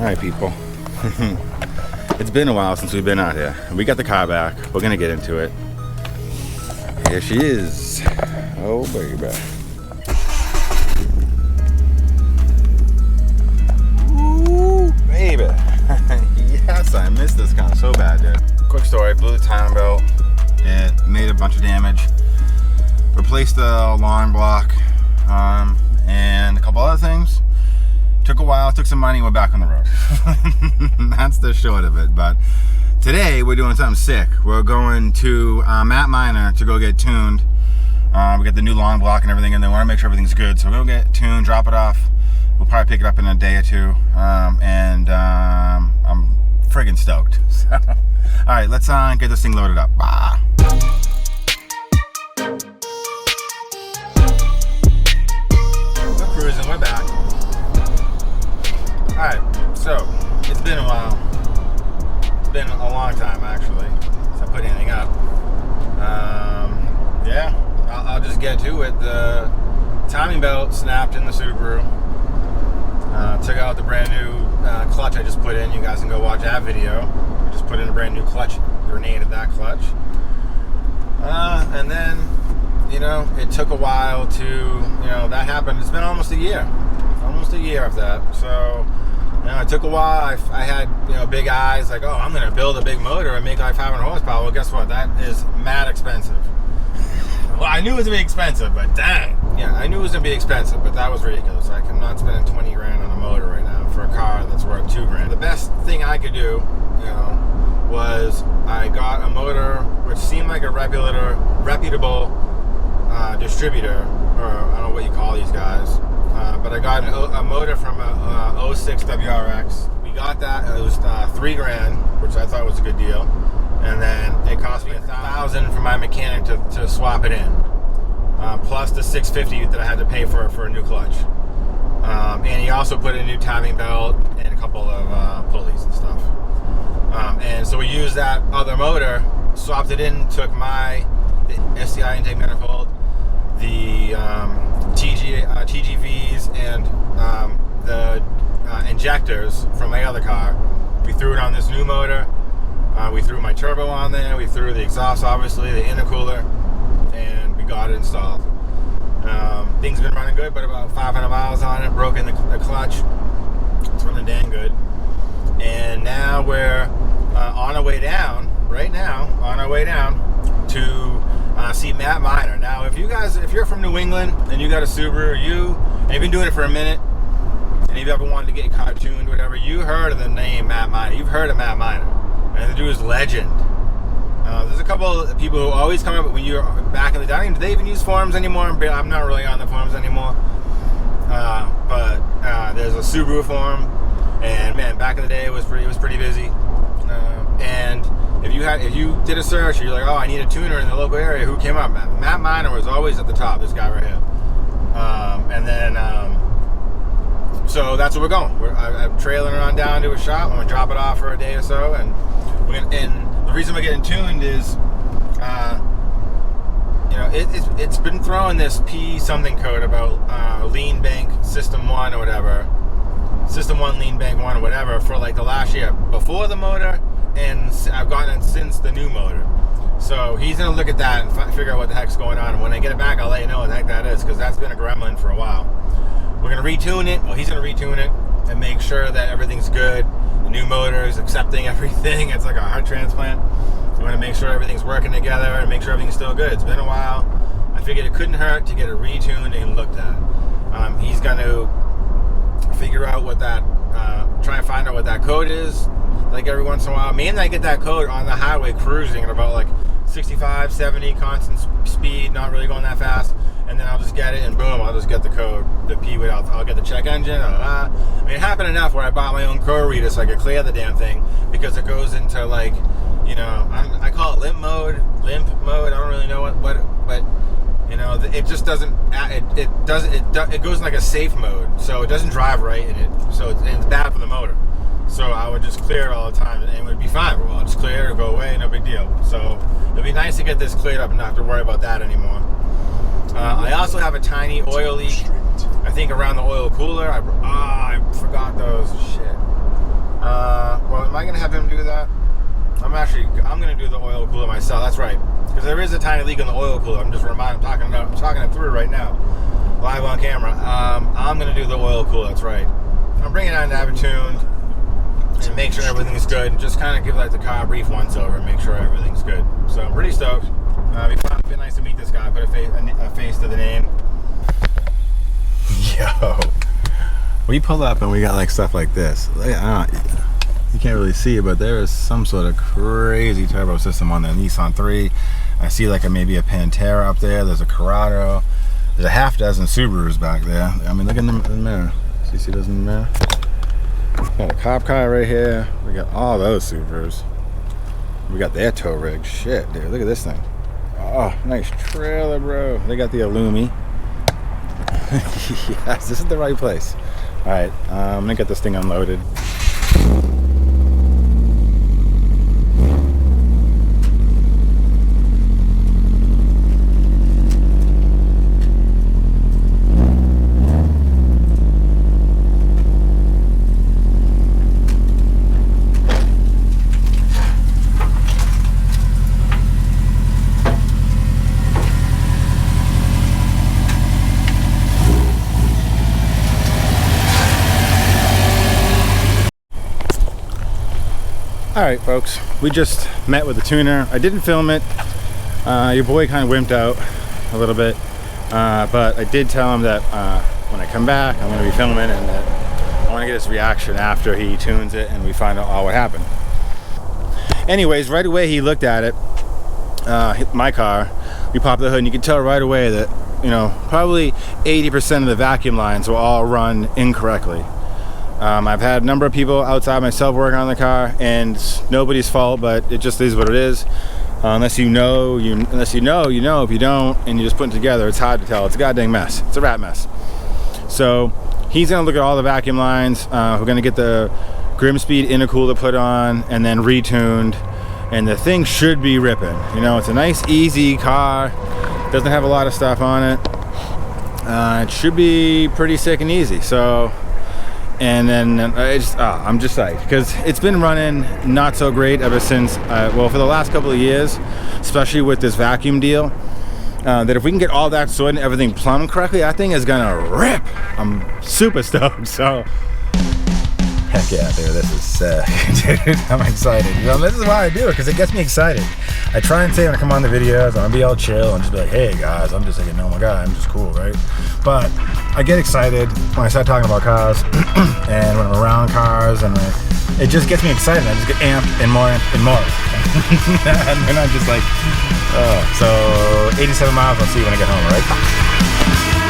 Alright people, it's been a while since we've been out here. We got the car back, we're gonna get into it. Here she is. Oh baby. Ooh baby. Yes, I missed this car so bad, dude. Quick story, blew the timing belt. It made a bunch of damage. Replaced the alarm block, and a couple other things. Took a while, took some money, we're back on the road. That's the short of it. But today we're doing something sick. We're going to Matt Miner to go get tuned. We got the new long block and everything, and they want to make sure everything's good. So we'll get tuned, drop it off. We'll probably pick it up in a day or two. I'm friggin' stoked. So, all right, let's get this thing loaded up. Bah. We're cruising, we're back. Alright, so it's been a while. It's been a long time actually since I put anything up. Yeah, I'll just get to it. The timing belt snapped in the Subaru. Took out the brand new clutch I just put in. You guys can go watch that video. I just put in a brand new clutch, grenaded that clutch. And then, you know, it took a while to, you know, that happened. It's been almost a year. Almost a year of that. So, you know, it took a while. I had, you know, big eyes like, oh, I'm going to build a big motor and make like 500 horsepower. Well, guess what? That is mad expensive. Well, I knew it was going to be expensive, but dang. Yeah, I knew it was going to be expensive, but that was ridiculous. Like, I'm not spending 20 grand on a motor right now for a car that's worth 2 grand. The best thing I could do, you know, was I got a motor which seemed like a reputable distributor, or I don't know what you call these guys. But I got a motor from a 06 WRX. We got that. It was 3 grand, which I thought was a good deal. And then it cost me $1,000 for my mechanic to swap it in, plus the $650 that I had to pay for a new clutch. And he also put in a new timing belt and a couple of pulleys and stuff. And so we used that other motor, swapped it in, took the STI intake manifold, the TGVs and the injectors from my other car. We threw it on this new motor. We threw my turbo on there. We threw the exhaust, obviously, the intercooler, and we got it installed. Things have been running good, but about 500 miles on it. Broken the clutch. It's running dang good. And now we're on our way down. Right now, on our way down to see Matt Miner. Now, if you're from New England and you got a Subaru, and you've been doing it for a minute, and if you ever wanted to get your car tuned, whatever, you heard of the name Matt Miner. You've heard of Matt Miner, and the dude is legend. There's a couple of people who always come up when you're back in the day. Do they even use forums anymore? I'm not really on the forums anymore. But there's a Subaru forum, and man, back in the day it was pretty busy. And if you did a search, you're like, oh, I need a tuner in the local area, who came up? Matt Miner was always at the top, this guy right here. And then, so that's where we're going. I'm trailing around down to a shop. I'm going to drop it off for a day or so. And the reason we're getting tuned is, you know, it's been throwing this P something code about lean bank system 1 or whatever. System 1, lean bank 1 or whatever for like the last year. Before the motor, and I've gotten it since the new motor. So he's going to look at that and figure out what the heck's going on. And when I get it back, I'll let you know what the heck that is, because that's been a gremlin for a while. We're going to retune it. Well, he's going to retune it and make sure that everything's good. The new motor is accepting everything. It's like a heart transplant. We're going to make sure everything's working together and make sure everything's still good. It's been a while. I figured it couldn't hurt to get it retuned and looked at. He's going to figure out what that, try and find out what that code is. Like every once in a while, I get that code on the highway cruising at about like 65, 70 constant speed, not really going that fast, and then I'll just get it and boom, I'll just get the code, the P width. I'll get the check engine. I mean, it happened enough where I bought my own code reader so I could clear the damn thing, because it goes into like, you know, I call it limp mode. I don't really know what, but you know, it just doesn't. It goes in like a safe mode, so it doesn't drive right, and it's bad for the motor. So I would just clear it all the time, and it would be fine. Well, I'll just clear it, go away, no big deal. So it'd be nice to get this cleared up and not have to worry about that anymore. I also have a tiny oil leak, I think around the oil cooler. I forgot those. Shit. I gonna have him do that? I'm gonna do the oil cooler myself. That's right, because there is a tiny leak in the oil cooler. I'm talking it through right now, live on camera. I'm gonna do the oil cooler. That's right. I'm bringing it on to have it tuned and make sure everything's good. Just kind of give like the car a brief once over and make sure everything's good. So I'm pretty stoked. It'd be nice to meet this guy. Put a face to the name. Yo, we pull up and we got like stuff like this. You can't really see it, but there is some sort of crazy turbo system on the Nissan 3. I see like maybe a Pantera up there. There's a Corrado. There's a half dozen Subarus back there. I mean, look in the mirror. See those in the mirror? Got a cop car right here. We got all those Subarus. We got their tow rig. Shit, dude, look at this thing. Oh, nice trailer, bro. They got the Illumi. Yes, this is the right place. All right, I'm gonna get this thing unloaded. Alright folks, we just met with the tuner. I didn't film it. Your boy kind of wimped out a little bit. But I did tell him that when I come back, I'm going to be filming and that I want to get his reaction after he tunes it and we find out all what happened. Anyways, right away he looked at it, my car. We popped the hood and you could tell right away that, you know, probably 80% of the vacuum lines will all run incorrectly. I've had a number of people outside myself working on the car, and it's nobody's fault, but it just is what it is. Unless you know, you know. If you don't, and you just put it together, it's hard to tell. It's a goddamn mess. It's a rat mess. So he's gonna look at all the vacuum lines. We're gonna get the Grimspeed intercooler put on and then retuned, and the thing should be ripping. You know, it's a nice, easy car. Doesn't have a lot of stuff on it. It should be pretty sick and easy. So. And then I'm just psyched because it's been running not so great ever since, well, for the last couple of years, especially with this vacuum deal, that if we can get all that sorted and everything plumbed correctly, that thing is gonna rip. I'm super stoked. So, heck yeah, dude, this is sick. Dude, I'm excited. You know, this is why I do it, because it gets me excited. I try and say when I come on the videos, I'm gonna be all chill and just be like, hey guys, I'm just like, oh my god, I'm just cool, right? But I get excited when I start talking about cars and when I'm around cars, and it just gets me excited. I just get amped and more and more. And then I'm just like, oh. So 87 miles, I'll see you when I get home, right?